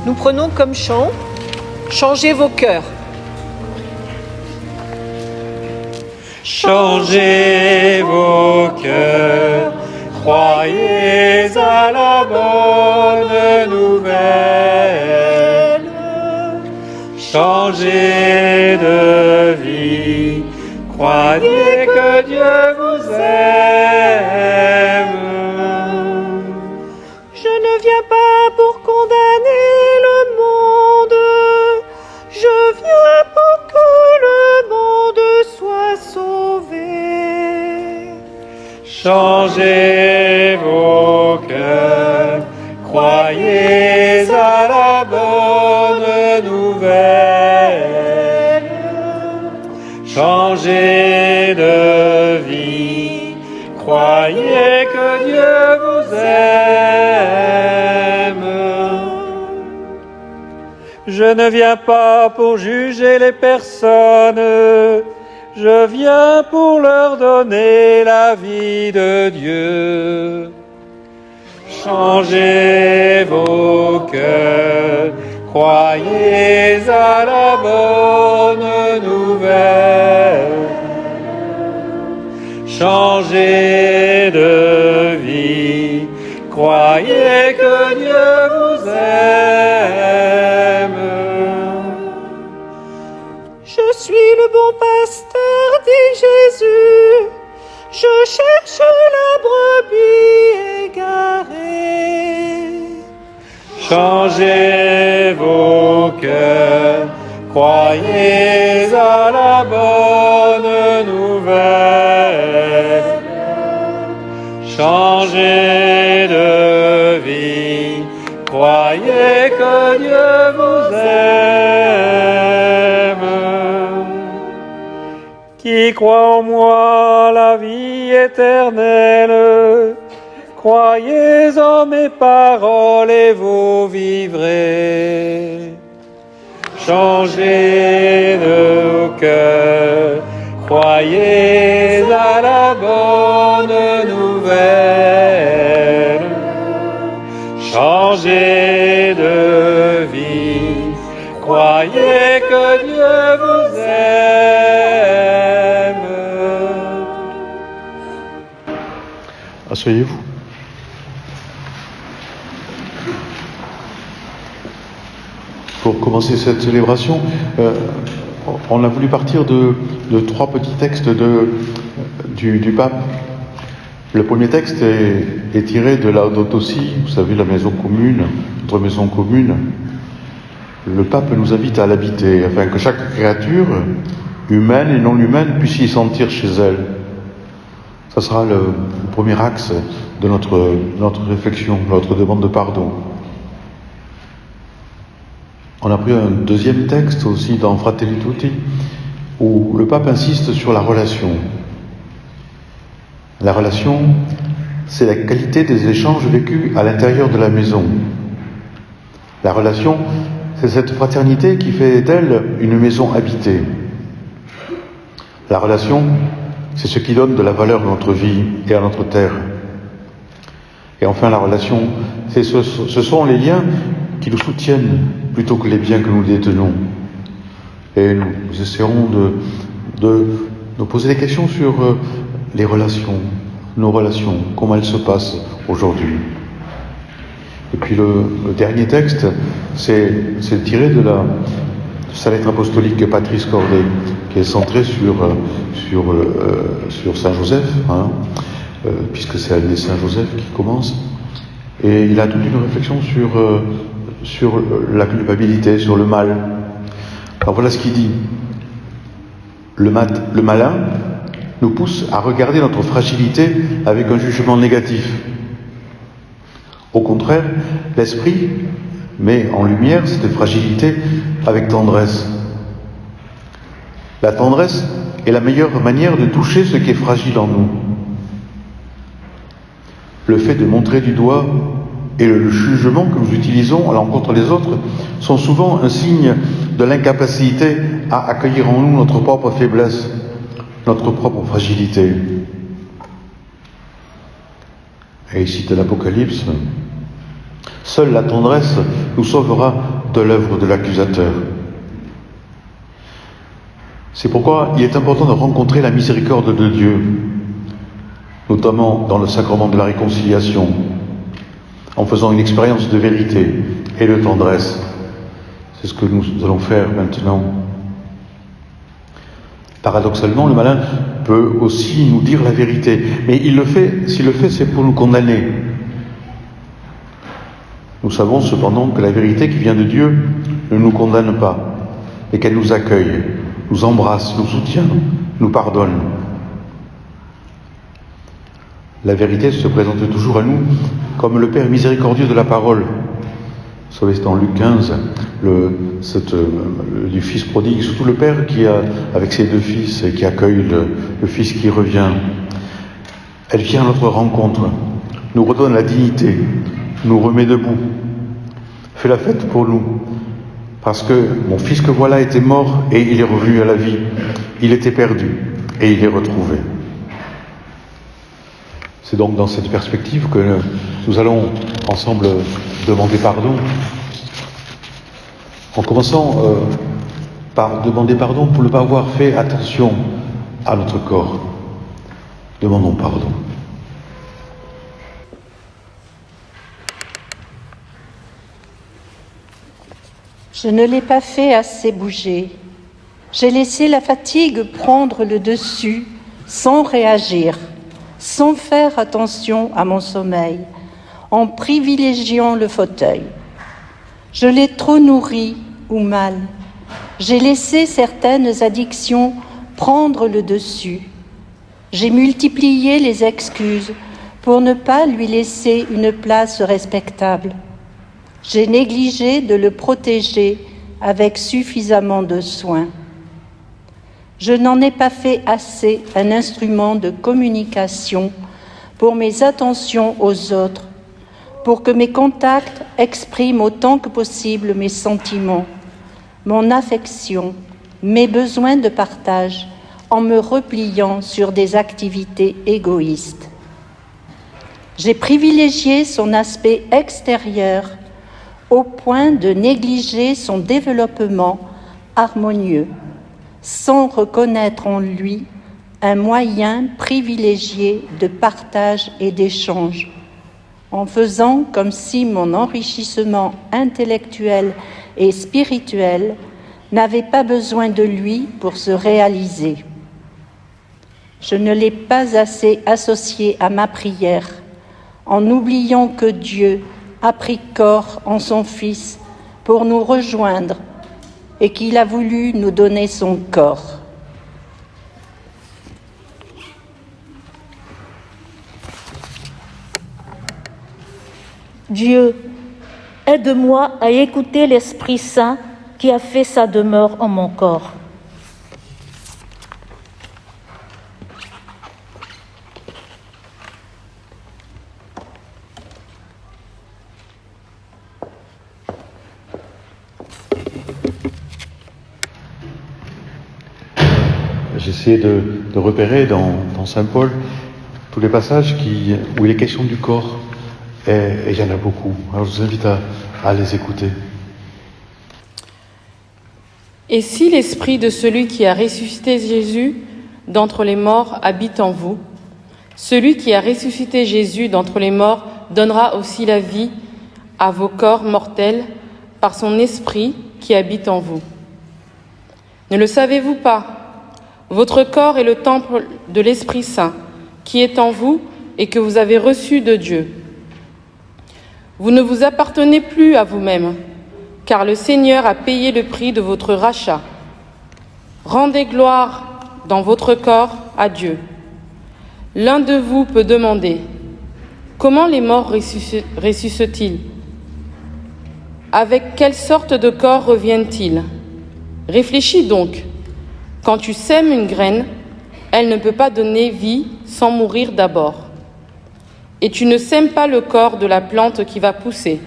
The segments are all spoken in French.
Nous prenons comme chant « Changez vos cœurs ». Changez vos cœurs, croyez à la bonne nouvelle. Changez de vie, croyez que Dieu vous aime. Je ne viens pas pour condamner le monde, je viens pour que le monde soit sauvé. Changez vos cœurs, croyez à la bonne nouvelle. Changez de vie, croyez que Dieu vous aime. Je ne viens pas pour juger les personnes, je viens pour leur donner la vie de Dieu. Changez vos cœurs, croyez à la bonne nouvelle. Changez de vie, croyez que Dieu vous aime. Je suis le bon pasteur, dit Jésus, je cherche la brebis égarée. Changez vos cœurs, croyez à la bonne nouvelle. Changez de vie, croyez que Dieu vous aime. Qui croit en moi la vie éternelle, croyez en mes paroles et vous vivrez. Changez de cœur, croyez à la bonne nouvelle. Changez de vie, croyez que Dieu vous aime. Asseyez-vous. Pour commencer cette célébration, on a voulu partir de trois petits textes du pape. Le premier texte est tiré de Laudato Si, vous savez, la maison commune, notre maison commune. Le pape nous invite à l'habiter, afin que chaque créature, humaine et non humaine, puisse y sentir chez elle. Ça sera le premier axe de notre réflexion, notre demande de pardon. On a pris un deuxième texte aussi dans Fratelli Tutti, où le pape insiste sur la relation. La relation, c'est la qualité des échanges vécus à l'intérieur de la maison. La relation, c'est cette fraternité qui fait d'elle une maison habitée. La relation, c'est ce qui donne de la valeur à notre vie et à notre terre. Et enfin, la relation, ce sont les liens qui nous soutiennent plutôt que les biens que nous détenons. Et nous essaierons de nous poser des questions sur les relations, nos relations, comment elles se passent aujourd'hui. Et puis le dernier texte, c'est tiré de sa lettre apostolique Patris Corde, qui est centrée sur Saint Joseph, puisque c'est l'année Saint Joseph qui commence. Et il a toute une réflexion sur la culpabilité, sur le mal. Alors voilà ce qu'il dit. Le malin nous pousse à regarder notre fragilité avec un jugement négatif. Au contraire, l'esprit met en lumière cette fragilité avec tendresse. La tendresse est la meilleure manière de toucher ce qui est fragile en nous. Le fait de montrer du doigt et le jugement que nous utilisons à l'encontre des autres sont souvent un signe de l'incapacité à accueillir en nous notre propre faiblesse, notre propre fragilité. Et ici de l'Apocalypse, Seule la tendresse nous sauvera de l'œuvre de l'accusateur. C'est pourquoi il est important de rencontrer la miséricorde de Dieu, notamment dans le sacrement de la réconciliation, en faisant une expérience de vérité et de tendresse. C'est ce que nous allons faire maintenant. Paradoxalement, le malin peut aussi nous dire la vérité, mais s'il le fait, c'est pour nous condamner. Nous savons cependant que la vérité qui vient de Dieu ne nous condamne pas, et qu'elle nous accueille, nous embrasse, nous soutient, nous pardonne. La vérité se présente toujours à nous comme le Père miséricordieux de la parole. Vous savez, c'est dans Luc 15, du fils prodigue, surtout le Père qui a, avec ses deux fils, et qui accueille le fils qui revient. Elle vient à notre rencontre, nous redonne la dignité, nous remet debout, fait la fête pour nous, parce que mon fils que voilà était mort et il est revenu à la vie. Il était perdu et il est retrouvé. C'est donc dans cette perspective que nous allons ensemble demander pardon, en commençant par demander pardon pour ne pas avoir fait attention à notre corps. Demandons pardon. Je ne l'ai pas fait assez bouger. J'ai laissé la fatigue prendre le dessus sans réagir, sans faire attention à mon sommeil, en privilégiant le fauteuil. Je l'ai trop nourri ou mal. J'ai laissé certaines addictions prendre le dessus. J'ai multiplié les excuses pour ne pas lui laisser une place respectable. J'ai négligé de le protéger avec suffisamment de soin. Je n'en ai pas fait assez un instrument de communication pour mes attentions aux autres, pour que mes contacts expriment autant que possible mes sentiments, mon affection, mes besoins de partage, en me repliant sur des activités égoïstes. J'ai privilégié son aspect extérieur au point de négliger son développement harmonieux, sans reconnaître en lui un moyen privilégié de partage et d'échange, en faisant comme si mon enrichissement intellectuel et spirituel n'avait pas besoin de lui pour se réaliser. Je ne l'ai pas assez associé à ma prière, en oubliant que Dieu a pris corps en son Fils pour nous rejoindre et qu'il a voulu nous donner son corps. Dieu, aide-moi à écouter l'Esprit Saint qui a fait sa demeure en mon corps. J'essaie de repérer dans Saint Paul tous les passages où il est question du corps, et il y en a beaucoup. Alors je vous invite à les écouter. Et si l'esprit de celui qui a ressuscité Jésus d'entre les morts habite en vous, celui qui a ressuscité Jésus d'entre les morts donnera aussi la vie à vos corps mortels par son esprit qui habite en vous. Ne le savez-vous pas ? Votre corps est le temple de l'Esprit Saint qui est en vous et que vous avez reçu de Dieu. Vous ne vous appartenez plus à vous-même, car le Seigneur a payé le prix de votre rachat. Rendez gloire dans votre corps à Dieu. L'un de vous peut demander « Comment les morts ressuscitent-ils ? Avec quelle sorte de corps reviennent-ils ? Réfléchis donc. Quand tu sèmes une graine, elle ne peut pas donner vie sans mourir d'abord. Et tu ne sèmes pas le corps de la plante qui va pousser.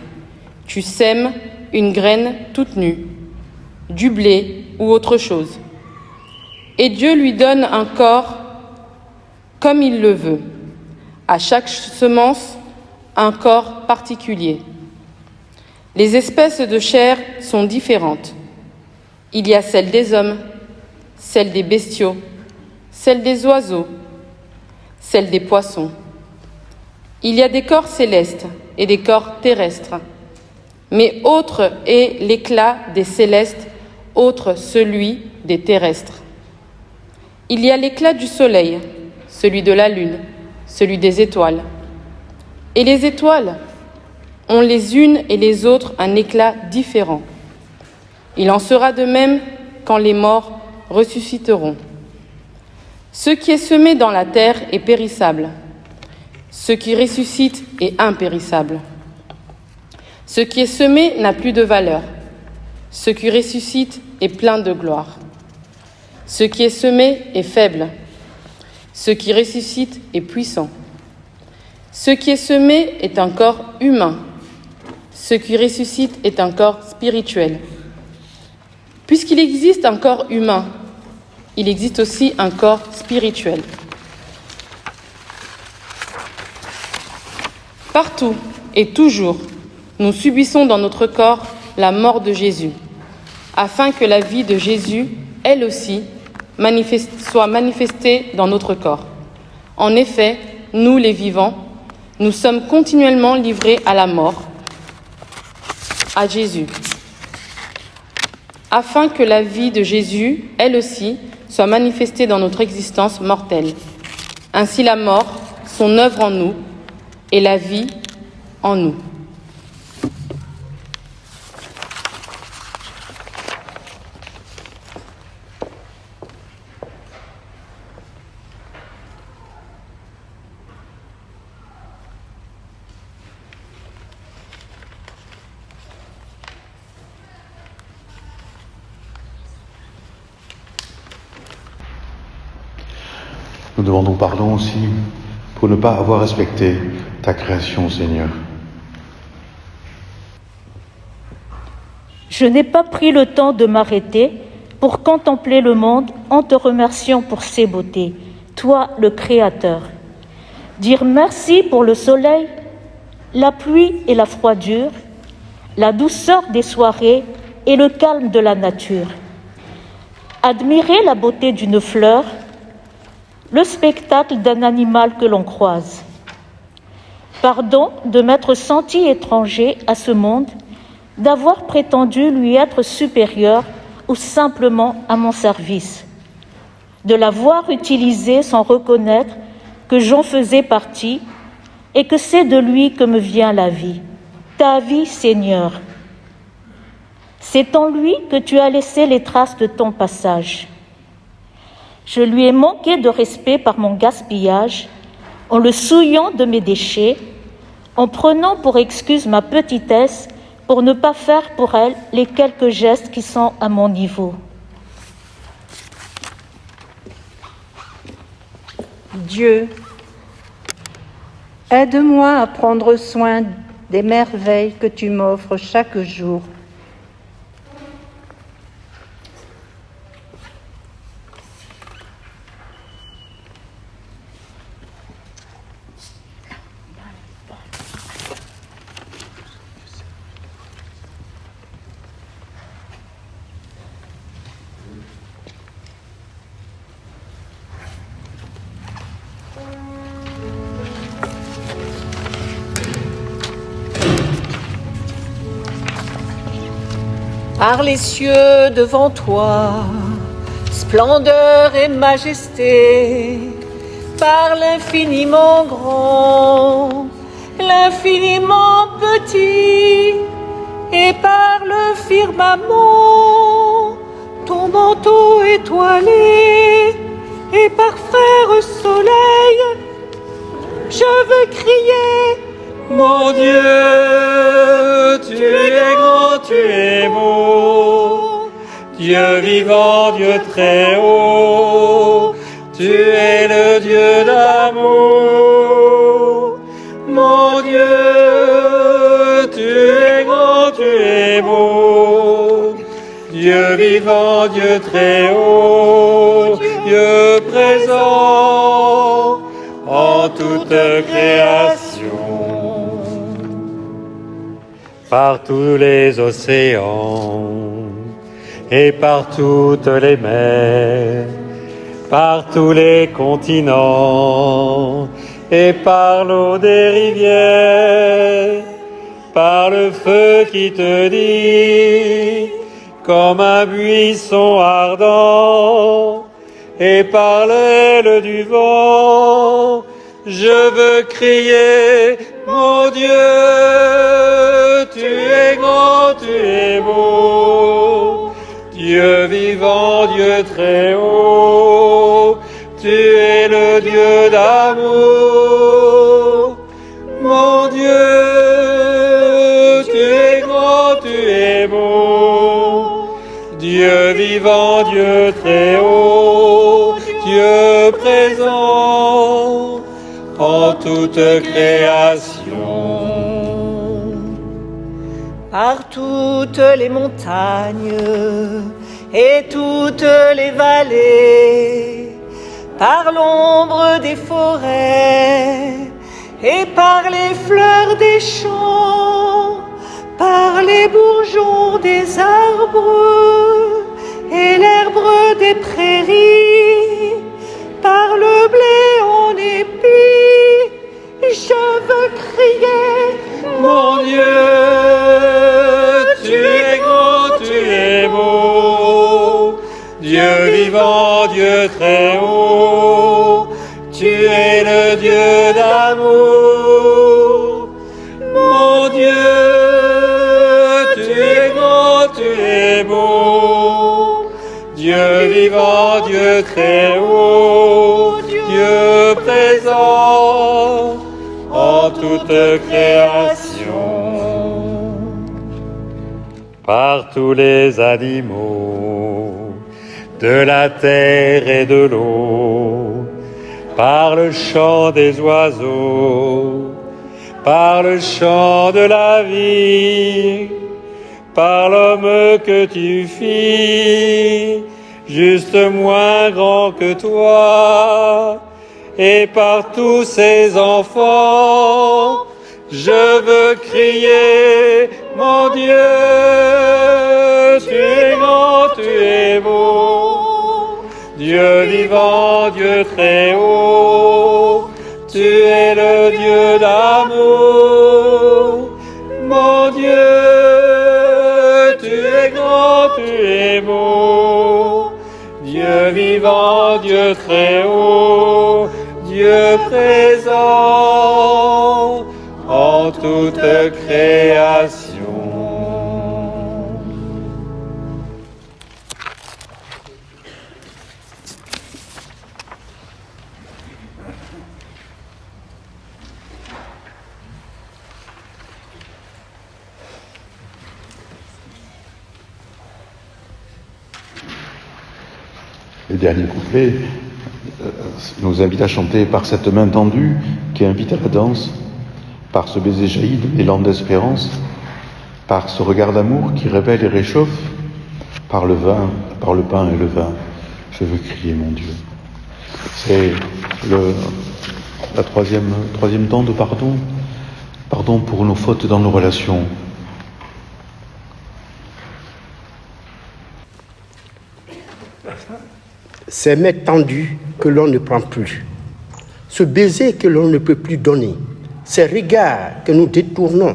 Tu sèmes une graine toute nue, du blé ou autre chose. Et Dieu lui donne un corps comme il le veut. À chaque semence, un corps particulier. Les espèces de chair sont différentes. Il y a celle des hommes, celle des bestiaux, celle des oiseaux, celle des poissons. Il y a des corps célestes et des corps terrestres. Mais autre est l'éclat des célestes, autre celui des terrestres. Il y a l'éclat du soleil, celui de la lune, celui des étoiles. Et les étoiles ont les unes et les autres un éclat différent. Il en sera de même quand les morts ressusciteront. Ce qui est semé dans la terre est périssable. Ce qui ressuscite est impérissable. Ce qui est semé n'a plus de valeur. Ce qui ressuscite est plein de gloire. Ce qui est semé est faible. Ce qui ressuscite est puissant. Ce qui est semé est un corps humain. Ce qui ressuscite est un corps spirituel. Puisqu'il existe un corps humain, il existe aussi un corps spirituel. Partout et toujours, nous subissons dans notre corps la mort de Jésus, afin que la vie de Jésus, elle aussi, soit manifestée dans notre corps. En effet, nous les vivants, nous sommes continuellement livrés à la mort, à Jésus, afin que la vie de Jésus, elle aussi, soit manifestée dans notre existence mortelle. Ainsi la mort, son œuvre en nous, et la vie en nous. Nous demandons pardon aussi pour ne pas avoir respecté ta création, Seigneur. Je n'ai pas pris le temps de m'arrêter pour contempler le monde en te remerciant pour ses beautés, toi le Créateur. Dire merci pour le soleil, la pluie et la froidure, la douceur des soirées et le calme de la nature. Admirer la beauté d'une fleur, le spectacle d'un animal que l'on croise. Pardon de m'être senti étranger à ce monde, d'avoir prétendu lui être supérieur ou simplement à mon service, de l'avoir utilisé sans reconnaître que j'en faisais partie et que c'est de lui que me vient la vie. Ta vie, Seigneur. C'est en lui que tu as laissé les traces de ton passage. Je lui ai manqué de respect par mon gaspillage, en le souillant de mes déchets, en prenant pour excuse ma petitesse pour ne pas faire pour elle les quelques gestes qui sont à mon niveau. Dieu, aide-moi à prendre soin des merveilles que tu m'offres chaque jour. Par les cieux devant toi, splendeur et majesté, par l'infiniment grand, l'infiniment petit, et par le firmament, ton manteau étoilé, et parfait soleil, je veux crier, Mon Dieu, tu es grand, tu es beau, Dieu vivant, Dieu très haut, tu es le Dieu d'amour. Mon Dieu, tu es grand, tu es beau, Dieu vivant, Dieu très haut, Dieu présent en toute création. par tous les océans et par toutes les mers, par tous les continents et par l'eau des rivières, par le feu qui te dit comme un buisson ardent, et par l'aile du vent, je veux crier, mon Dieu, tu es grand, tu es beau, Dieu vivant, Dieu très haut, tu es le Dieu d'amour, mon Dieu, tu es grand, tu es beau, Dieu vivant, Dieu très haut, Dieu présent en toute création. Par toutes les montagnes et toutes les vallées, par l'ombre des forêts et par les fleurs des champs, par les bourgeons des arbres et l'herbe des prairies, par le blé en épi, je veux crier, Mon Dieu, tu es grand, tu es beau, Dieu vivant, Dieu très haut, tu es le Dieu d'amour. Mon Dieu, tu es grand, tu es beau, Dieu vivant, Dieu très haut, Dieu présent en toute création. Par tous les animaux de la terre et de l'eau, par le chant des oiseaux, par le chant de la vie, par l'homme que tu fis, juste moins grand que toi, et par tous ces enfants, je veux crier, mon Dieu, tu es grand, tu es beau, Dieu vivant, Dieu très haut, tu es le Dieu d'amour. Mon Dieu, tu es grand, tu es beau, Dieu vivant, Dieu très haut, Dieu présent en toute création. Le dernier couplet nous invite à chanter par cette main tendue qui invite à la danse, par ce baiser jailli de l'élan d'espérance, par ce regard d'amour qui révèle et réchauffe, par le vin, par le pain et le vin, je veux crier mon Dieu. C'est la troisième temps de pardon, pardon pour nos fautes dans nos relations. Ces mains tendues que l'on ne prend plus, ce baiser que l'on ne peut plus donner, ces regards que nous détournons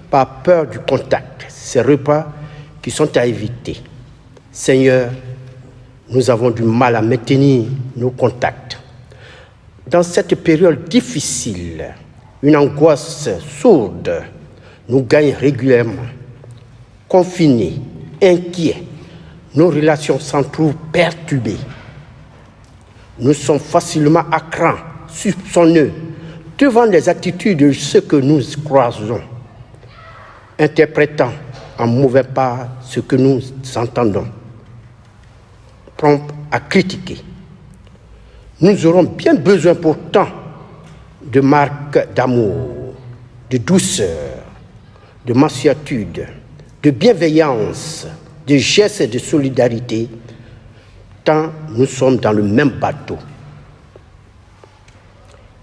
par peur du contact, ces repas qui sont à éviter. Seigneur, nous avons du mal à maintenir nos contacts. Dans cette période difficile, une angoisse sourde nous gagne régulièrement. Confinés, inquiets, nos relations s'en trouvent perturbées. Nous sommes facilement à cran, soupçonneux, devant les attitudes de ceux que nous croisons, interprétant en mauvais part ce que nous entendons, prompts à critiquer. Nous aurons bien besoin pourtant de marques d'amour, de douceur, de mansuétude, de bienveillance, de gestes de solidarité, tant nous sommes dans le même bateau.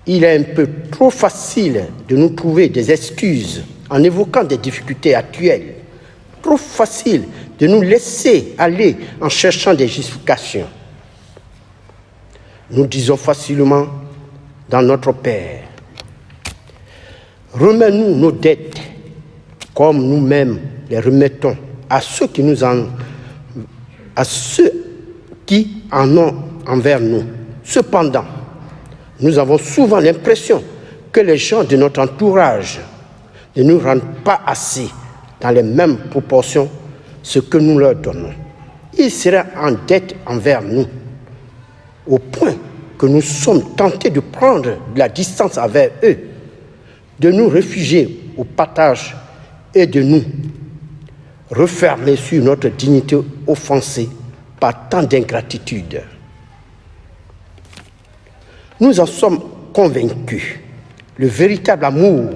Il est un peu trop facile de nous trouver des excuses en évoquant des difficultés actuelles. Trop facile de nous laisser aller en cherchant des justifications. Nous disons facilement dans notre Père, remets-nous nos dettes comme nous-mêmes les remettons à ceux qui en ont envers nous. Cependant, nous avons souvent l'impression que les gens de notre entourage ne nous rendent pas assez dans les mêmes proportions ce que nous leur donnons. Ils seraient en dette envers nous, au point que nous sommes tentés de prendre de la distance avec eux, de nous réfugier au partage et de nous refermer sur notre dignité offensée par tant d'ingratitude. Nous en sommes convaincus. Le véritable amour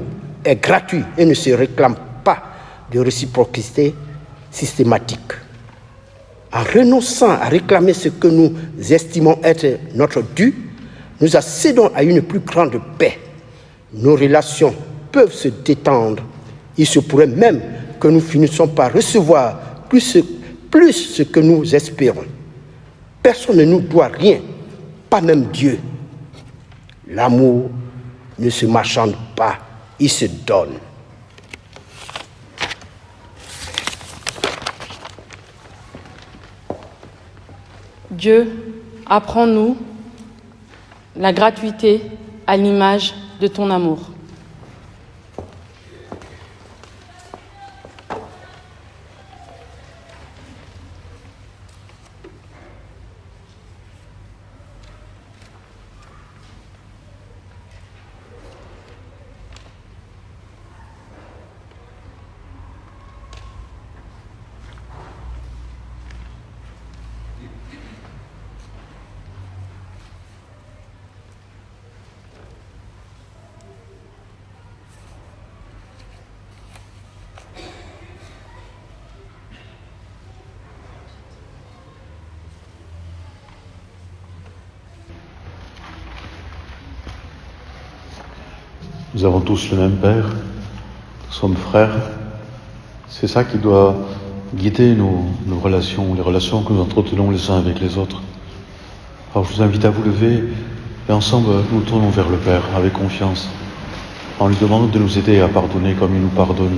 est gratuit et ne se réclame pas de réciprocité systématique. En renonçant à réclamer ce que nous estimons être notre dû, nous accédons à une plus grande paix. Nos relations peuvent se détendre. Il se pourrait même que nous finissions par recevoir plus ce que nous espérons. Personne ne nous doit rien, pas même Dieu. L'amour ne se marchande pas, il se donne. Dieu, apprends-nous la gratuité à l'image de ton amour. Nous avons tous le même Père, nous sommes frères. C'est ça qui doit guider nos relations, les relations que nous entretenons les uns avec les autres. Alors je vous invite à vous lever et ensemble nous tournons vers le Père avec confiance, en lui demandant de nous aider à pardonner comme il nous pardonne.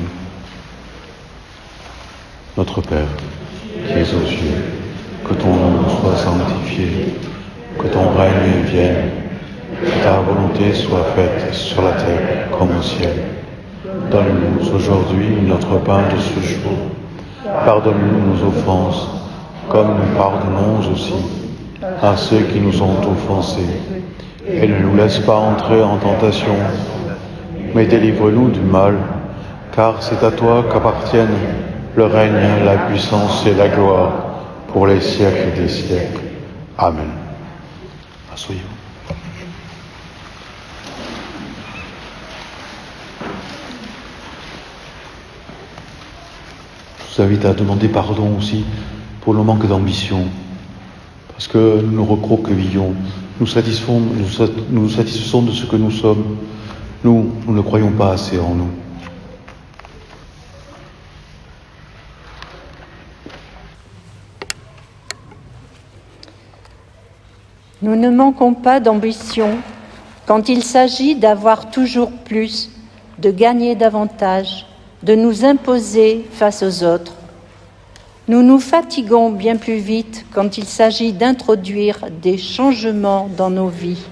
Notre Père, qui es aux cieux, que ton nom soit sanctifié, que ton règne vienne, que ta volonté soit faite sur la terre comme au ciel. Donne-nous aujourd'hui notre pain de ce jour. Pardonne-nous nos offenses, comme nous pardonnons aussi à ceux qui nous ont offensés. Et ne nous laisse pas entrer en tentation, mais délivre-nous du mal, car c'est à toi qu'appartiennent le règne, la puissance et la gloire pour les siècles des siècles. Amen. Asseyez-vous. Je vous invite à demander pardon aussi pour le manque d'ambition, parce que nous nous recroquevillons, nous nous satisfaisons de ce que nous sommes. Nous ne croyons pas assez en nous. Nous ne manquons pas d'ambition quand il s'agit d'avoir toujours plus, de gagner davantage, de nous imposer face aux autres. Nous nous fatiguons bien plus vite quand il s'agit d'introduire des changements dans nos vies.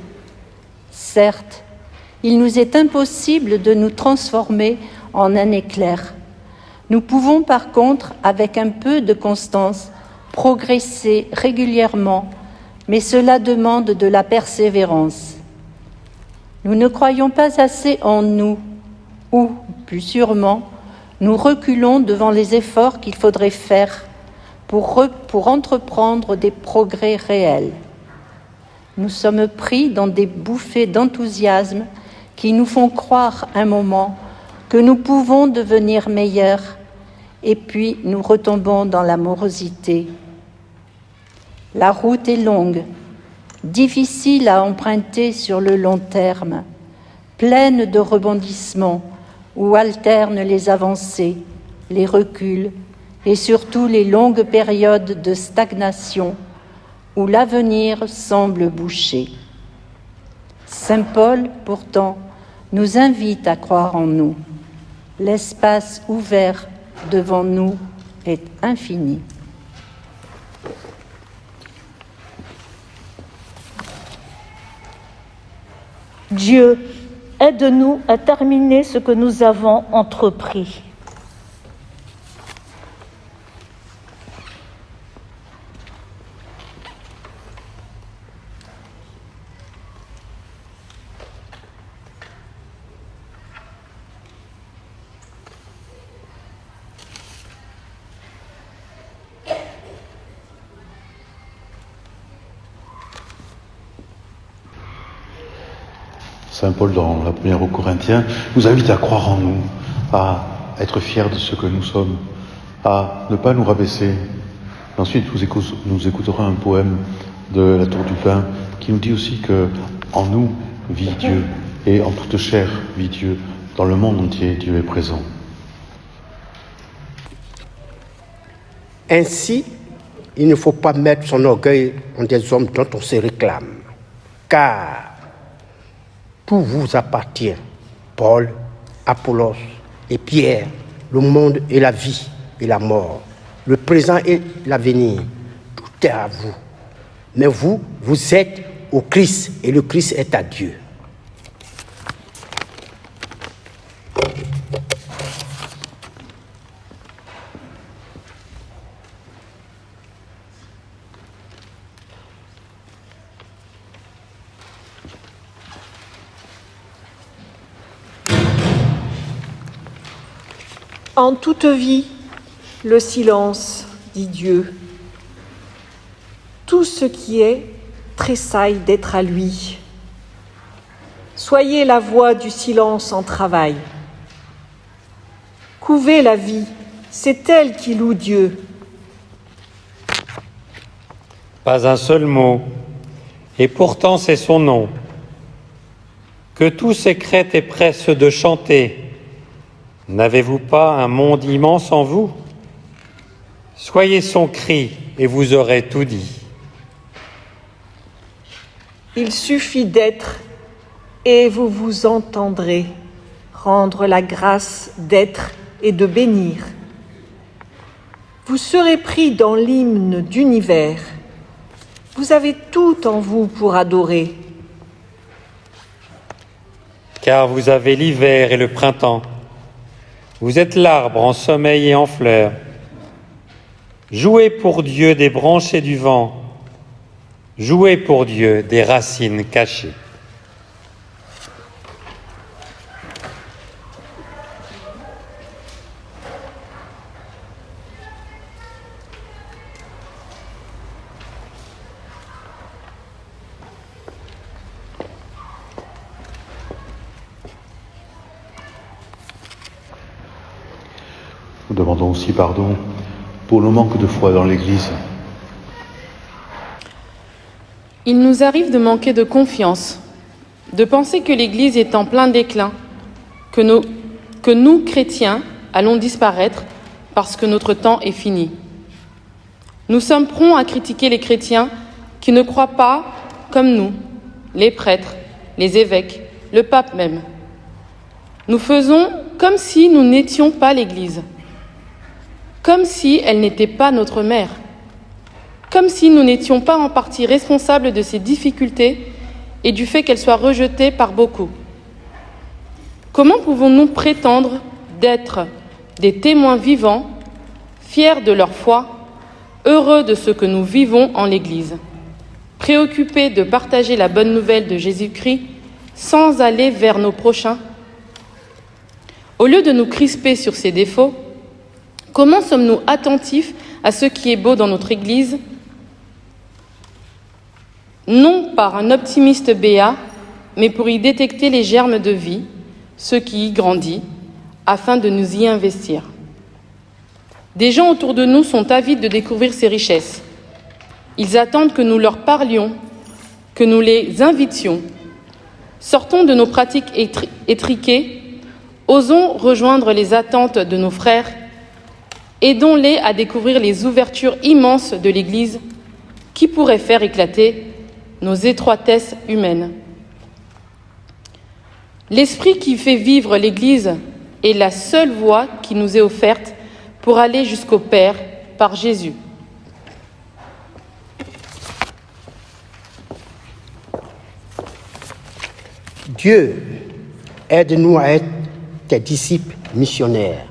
Certes, il nous est impossible de nous transformer en un éclair. Nous pouvons par contre, avec un peu de constance, progresser régulièrement, mais cela demande de la persévérance. Nous ne croyons pas assez en nous, ou, plus sûrement, nous reculons devant les efforts qu'il faudrait faire pour entreprendre des progrès réels. Nous sommes pris dans des bouffées d'enthousiasme qui nous font croire un moment que nous pouvons devenir meilleurs, et puis nous retombons dans la morosité. La route est longue, difficile à emprunter sur le long terme, pleine de rebondissements, où alternent les avancées, les reculs et surtout les longues périodes de stagnation où l'avenir semble bouché. Saint Paul, pourtant, nous invite à croire en nous. L'espace ouvert devant nous est infini. Dieu, aide-nous à terminer ce que nous avons entrepris. Saint Paul, dans la première aux Corinthiens, nous invite à croire en nous, à être fiers de ce que nous sommes, à ne pas nous rabaisser. Ensuite, nous écouterons un poème de la Tour du Pin qui nous dit aussi que en nous vit Dieu et en toute chair vit Dieu. Dans le monde entier, Dieu est présent. Ainsi, il ne faut pas mettre son orgueil en des hommes dont on se réclame, car tout vous appartient, Paul, Apollos et Pierre, le monde et la vie et la mort, le présent et l'avenir, tout est à vous. Mais vous, vous êtes au Christ et le Christ est à Dieu. En toute vie, le silence, dit Dieu. Tout ce qui est tressaille d'être à lui. Soyez la voix du silence en travail. Couvez la vie, c'est elle qui loue Dieu. Pas un seul mot, et pourtant c'est son nom. Que tout sécrète et presse de chanter. N'avez-vous pas un monde immense en vous? Soyez son cri et vous aurez tout dit. Il suffit d'être et vous vous entendrez, rendre la grâce d'être et de bénir. Vous serez pris dans l'hymne d'univers. Vous avez tout en vous pour adorer. Car vous avez l'hiver et le printemps. Vous êtes l'arbre en sommeil et en fleurs. Jouez pour Dieu des branches et du vent. Jouez pour Dieu des racines cachées. Nous demandons aussi pardon pour le manque de foi dans l'Église. Il nous arrive de manquer de confiance, de penser que l'Église est en plein déclin, que nous, chrétiens, allons disparaître parce que notre temps est fini. Nous sommes prompts à critiquer les chrétiens qui ne croient pas comme nous, les prêtres, les évêques, le pape même. Nous faisons comme si nous n'étions pas l'Église, comme si elle n'était pas notre mère, comme si nous n'étions pas en partie responsables de ses difficultés et du fait qu'elle soit rejetée par beaucoup. Comment pouvons-nous prétendre d'être des témoins vivants, fiers de leur foi, heureux de ce que nous vivons en l'Église, préoccupés de partager la bonne nouvelle de Jésus-Christ sans aller vers nos prochains? Au lieu de nous crisper sur ses défauts, comment sommes-nous attentifs à ce qui est beau dans notre Église? Non par un optimiste béat, mais pour y détecter les germes de vie, ce qui y grandit, afin de nous y investir. Des gens autour de nous sont avides de découvrir ces richesses. Ils attendent que nous leur parlions, que nous les invitions. Sortons de nos pratiques étriquées, Osons rejoindre les attentes de nos frères. Aidons-les à découvrir les ouvertures immenses de l'Église qui pourraient faire éclater nos étroitesses humaines. L'esprit qui fait vivre l'Église est la seule voie qui nous est offerte pour aller jusqu'au Père par Jésus. Dieu, aide-nous à être tes disciples missionnaires.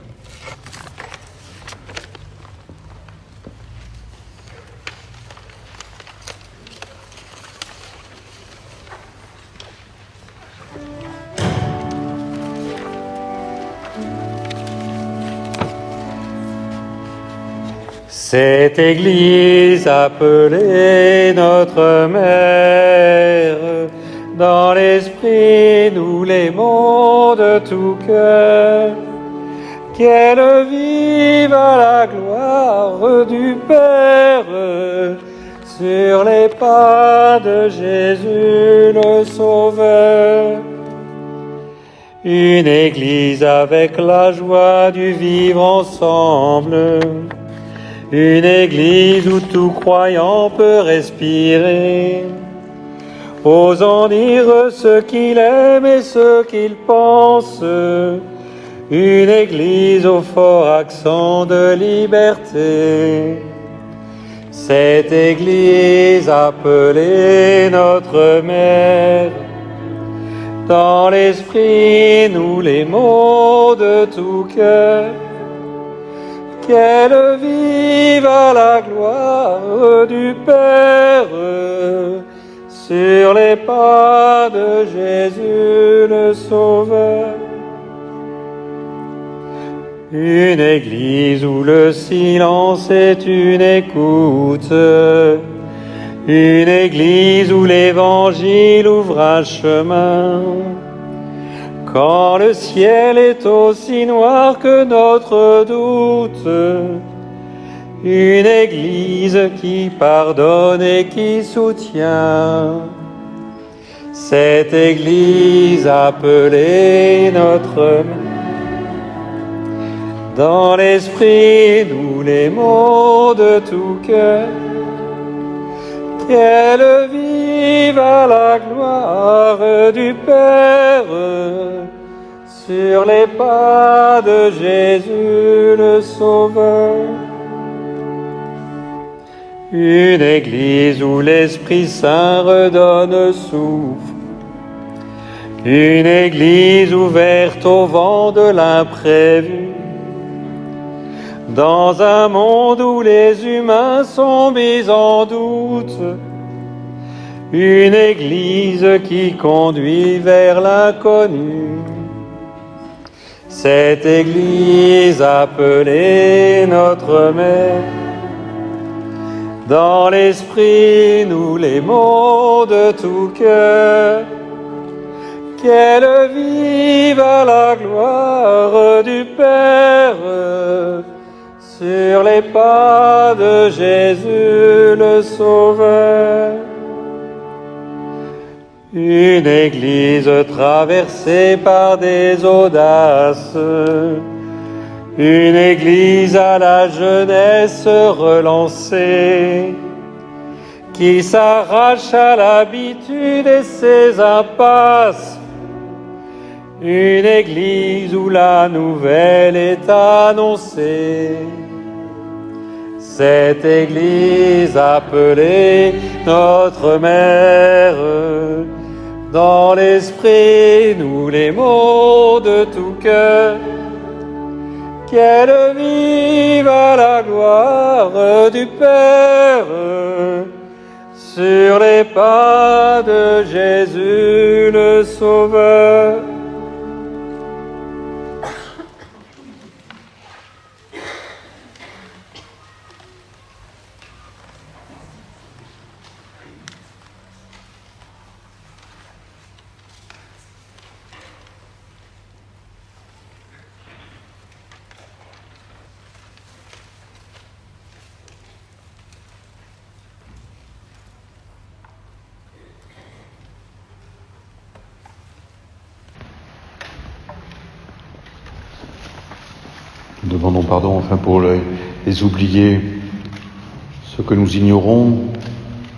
Cette Église appelée notre Mère, dans l'Esprit nous l'aimons de tout cœur, qu'elle vive à la gloire du Père, sur les pas de Jésus le Sauveur. Une Église avec la joie du vivre ensemble, une Église où tout croyant peut respirer, osant dire ce qu'il aime et ce qu'il pense, une Église au fort accent de liberté. Cette Église appelée notre Mère, dans l'Esprit nous l'aimons de tout cœur, qu'elle vive à la gloire du Père, sur les pas de Jésus le Sauveur. Une Église où le silence est une écoute, une Église où l'Évangile ouvre un chemin, quand le ciel est aussi noir que notre doute, une Église qui pardonne et qui soutient. Cette Église appelée notre Mère, dans l'Esprit nous l'aimons de tout cœur, qu'elle vive à la gloire du Père, sur les pas de Jésus le Sauveur. Une Église où l'Esprit Saint redonne souffle, une Église ouverte au vent de l'imprévu, dans un monde où les humains sont mis en doute, une Église qui conduit vers l'inconnu. Cette Église appelée notre Mère, dans l'Esprit nous l'aimons de tout cœur, qu'elle vive à la gloire du Père, sur les pas de Jésus le Sauveur. Une Église traversée par des audaces, une Église à la jeunesse relancée, qui s'arrache à l'habitude et ses impasses, une Église où la nouvelle est annoncée. Cette Église appelée notre Mère, dans l'Esprit nous l'aimons de tout cœur, qu'elle vive à la gloire du Père, sur les pas de Jésus le Sauveur. Nous demandons pardon enfin pour les oubliés, ceux que nous ignorons,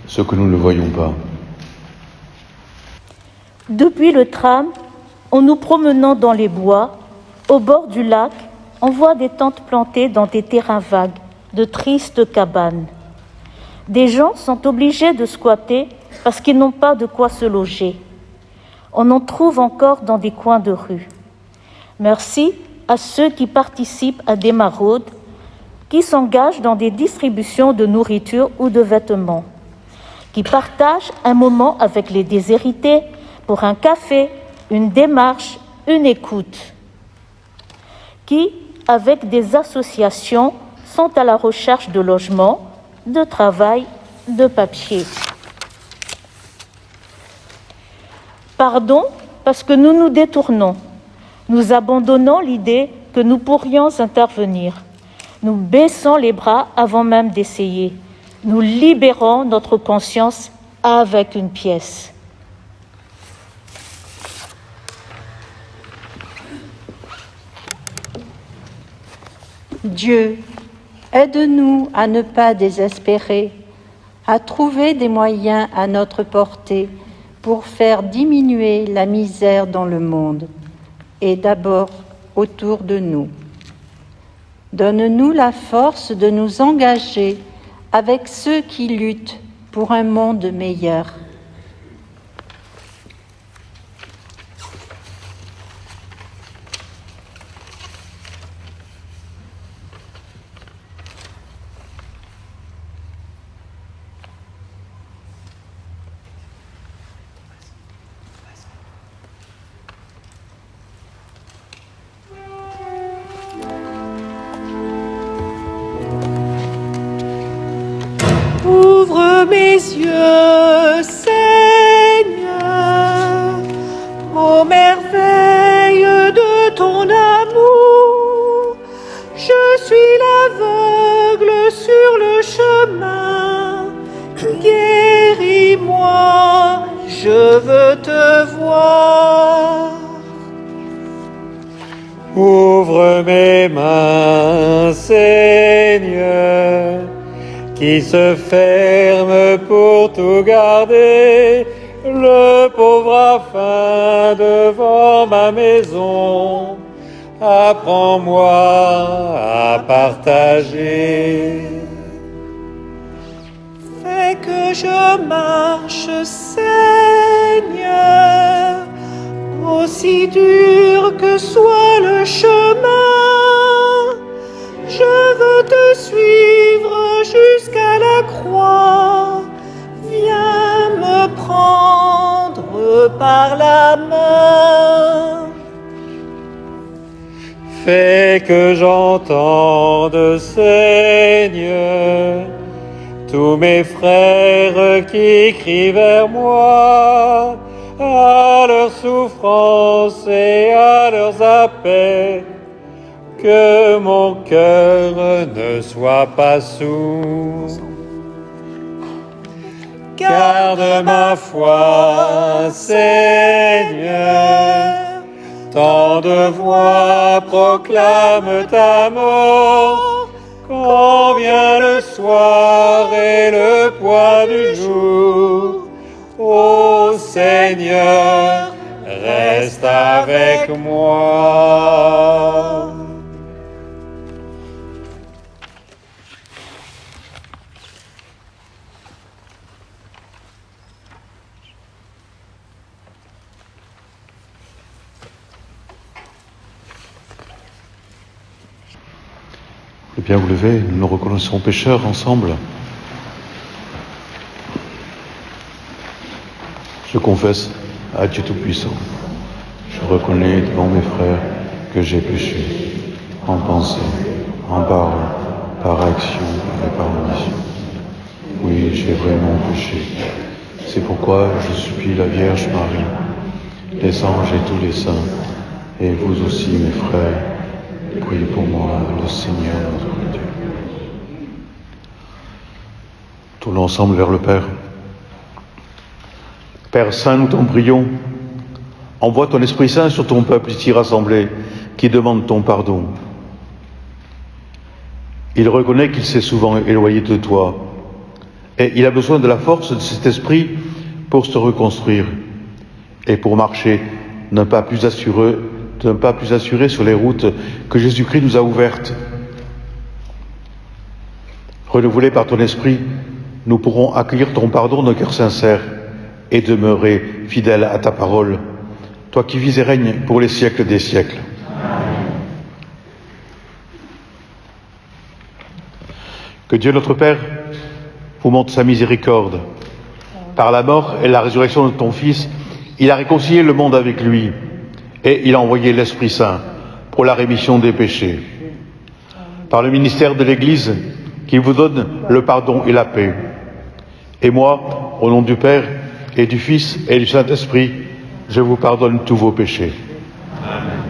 ceux que nous ne voyons pas. Depuis le tram, en nous promenant dans les bois, au bord du lac, on voit des tentes plantées dans des terrains vagues, de tristes cabanes. Des gens sont obligés de squatter parce qu'ils n'ont pas de quoi se loger. On en trouve encore dans des coins de rue. Merci à ceux qui participent à des maraudes, qui s'engagent dans des distributions de nourriture ou de vêtements, qui partagent un moment avec les déshérités pour un café, une démarche, une écoute, qui, avec des associations, sont à la recherche de logement, de travail, de papier. Pardon, parce que nous nous détournons. Nous abandonnons l'idée que nous pourrions intervenir. Nous baissons les bras avant même d'essayer. Nous libérons notre conscience avec une pièce. Dieu, aide-nous à ne pas désespérer, à trouver des moyens à notre portée pour faire diminuer la misère dans le monde et d'abord autour de nous. Donne-nous la force de nous engager avec ceux qui luttent pour un monde meilleur. Ouvre mes yeux, Seigneur, aux merveilles de ton amour. Je suis l'aveugle sur le chemin. Guéris-moi, je veux te voir. Ouvre mes mains, Seigneur, qui se ferme pour tout garder, le pauvre a faim devant ma maison. Apprends-moi à partager. Fais que je marche, Seigneur, aussi dur que soit le chemin. Je veux te suivre jusqu'à la croix. Viens me prendre par la main. Fais que j'entende, Seigneur, tous mes frères qui crient vers moi, à leur souffrance et à leurs appels, que mon cœur ne soit pas sourd. Garde ma foi, Seigneur, tant de voix proclament ta mort. Quand vient le soir et le poids du jour, ô Seigneur, reste avec moi. Bien vous lever, nous nous reconnaissons pécheurs ensemble. Je confesse à Dieu Tout-Puissant. Je reconnais devant mes frères que j'ai péché, en pensée, en parole, par action et par omission. Oui, j'ai vraiment péché. C'est pourquoi je supplie la Vierge Marie, les anges et tous les saints, et vous aussi mes frères, priez pour moi, le Seigneur notre Dieu. Tournons ensemble vers le Père. Père Saint, nous t'en prions. Envoie ton Esprit Saint sur ton peuple ici rassemblé, qui demande ton pardon. Il reconnaît qu'il s'est souvent éloigné de toi. Et il a besoin de la force de cet esprit pour se reconstruire et pour marcher d'un pas plus assuré sur les routes que Jésus-Christ nous a ouvertes. Renouvelés par ton esprit, nous pourrons accueillir ton pardon d'un cœur sincère et demeurer fidèles à ta parole, toi qui vis et règnes pour les siècles des siècles. Que Dieu notre Père vous montre sa miséricorde. Par la mort et la résurrection de ton Fils, il a réconcilié le monde avec lui et il a envoyé l'Esprit Saint pour la rémission des péchés. Par le ministère de l'Église, qui vous donne le pardon et la paix. Et moi, au nom du Père et du Fils et du Saint-Esprit, je vous pardonne tous vos péchés. Amen.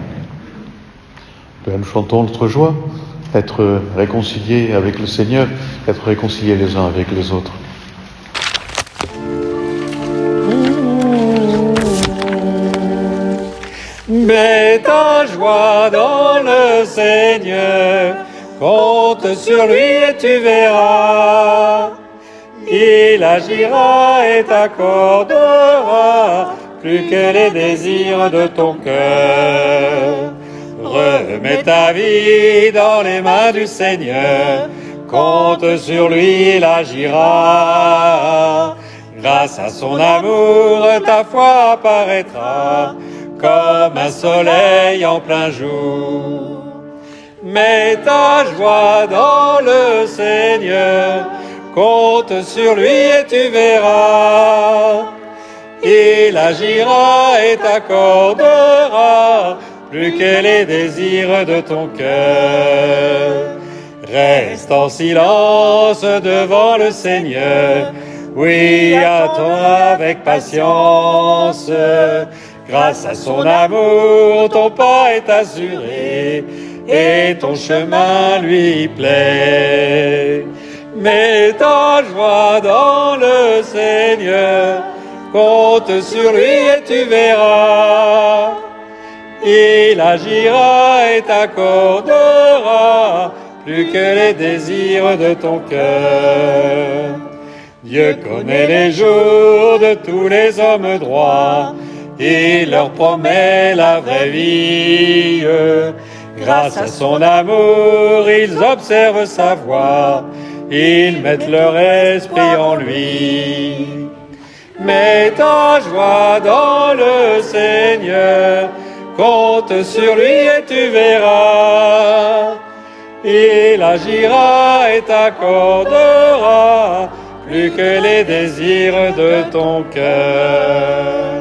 Père, nous chantons notre joie, être réconciliés avec le Seigneur, être réconciliés les uns avec les autres. Mets ta joie dans le Seigneur, compte sur lui et tu verras. Il agira et t'accordera plus que les désirs de ton cœur. Remets ta vie dans les mains du Seigneur, compte sur lui, il agira. Grâce à son amour, ta foi apparaîtra comme un soleil en plein jour. Mets ta joie dans le Seigneur, compte sur lui et tu verras. Il agira et t'accordera plus que les désirs de ton cœur. Reste en silence devant le Seigneur, oui, attends avec patience. Grâce à son amour, ton pas est assuré et ton chemin lui plaît. Mets ta joie dans le Seigneur, compte sur lui et tu verras. Il agira et t'accordera plus que les désirs de ton cœur. Dieu connaît les jours de tous les hommes droits, il leur promet la vraie vie. Grâce à son amour, ils observent sa voie, ils mettent leur esprit en lui. Mets ta joie dans le Seigneur, compte sur lui et tu verras. Il agira et t'accordera plus que les désirs de ton cœur.